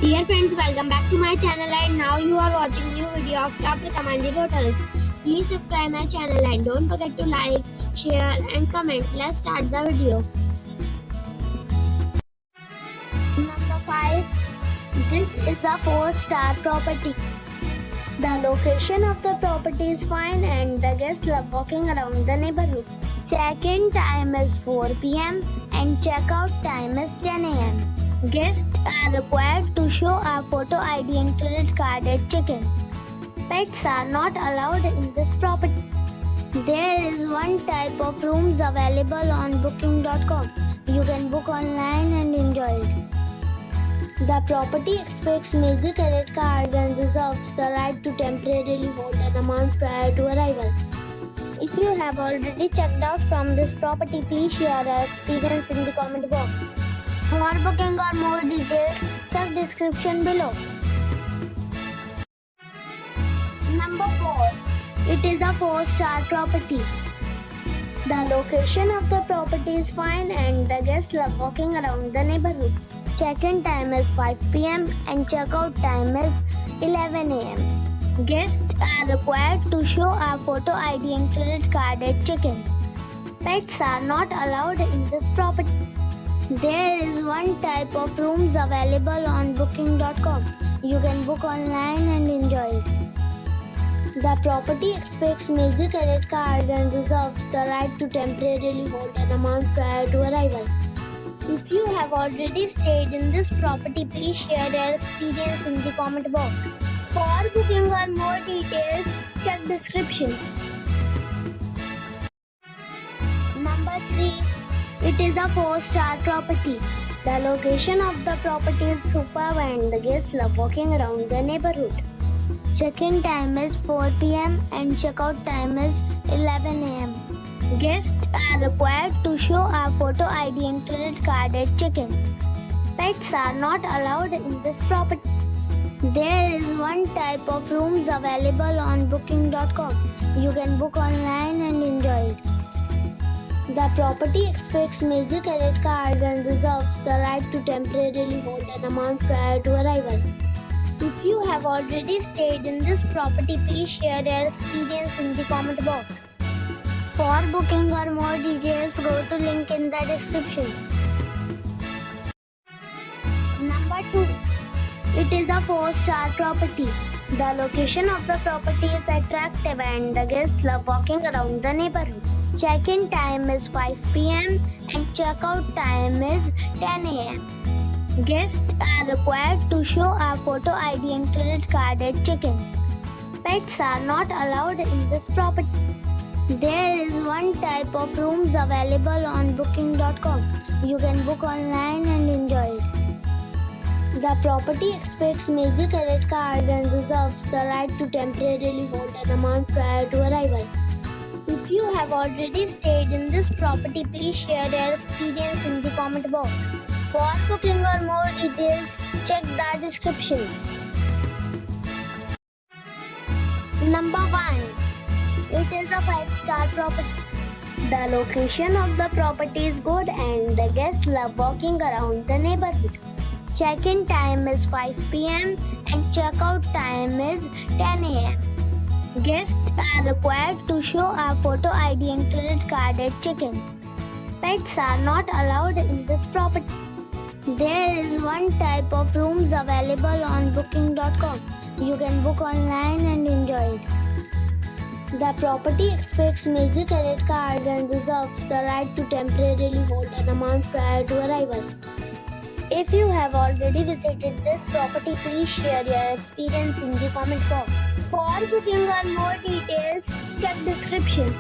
Dear friends, welcome back to my channel and now you are watching new video of top recommended hotels. Please subscribe my channel and don't forget to like, share and comment. Let's start the video. Number 5. This is a 4-star property. The location of the property is fine and the guests love walking around the neighborhood. Check-in time is 4 p.m. and check-out time is 10 a.m. Guests are required to show a photo ID and credit card at check-in. Pets are not allowed in this property. There is one type of rooms available on booking.com. You can book online and enjoy it. The property expects major credit cards and reserves the right to temporarily hold an amount prior to arrival. If you have already checked out from this property, please share your experience in the comment box. For booking or more details, check description below. Number 4. It is a 4-star property. The location of the property is fine and the guests love walking around the neighborhood. Check-in time is 5 p.m. and check-out time is 11 a.m. Guests are required to show a photo ID and credit card at check-in. Pets are not allowed in this property. There is one type of rooms available on booking.com. You can book online and enjoy it. The property expects major credit cards and reserves the right to temporarily hold an amount prior to arrival. If you have already stayed in this property, please share your experience in the comment box. For booking or more details, check description. Number 3. It is a 4-star property. The location of the property is superb and the guests love walking around the neighborhood. Check-in time is 4 p.m. and check-out time is 11 a.m. Guests are required to show a photo ID and credit card at check-in. Pets are not allowed in this property. There is one type of rooms available on booking.com. You can book online and enjoy it. The property expects major credit cards and reserves the right to temporarily hold an amount prior to arrival. If you have already stayed in this property, please share your experience in the comment box. For booking or more details, go to link in the description. Number 2. It is a 4-star property. The location of the property is attractive and the guests love walking around the neighborhood. Check-in time is 5 p.m. and check-out time is 10 a.m. Guests are required to show a photo ID and credit card at check-in. Pets are not allowed in this property. There is one type of rooms available on booking.com. You can book online and enjoy it. The property expects major credit cards and reserves the right to temporarily hold an amount prior to arrival. If you have already stayed in this property, please share your experience in the comment box. For booking or more details, check the description. Number 1. It is a 5-star property. The location of the property is good and the guests love walking around the neighborhood. Check-in time is 5 p.m. and check-out time is 10 a.m. Guests are required to show a photo ID and credit card at check-in. Pets are not allowed in this property. There is one type of rooms available on booking.com. You can book online and enjoy it. The property expects major credit cards and reserves the right to temporarily hold an amount prior to arrival. If you have already visited this property, please share your experience in the comment box. For booking or more details, check description.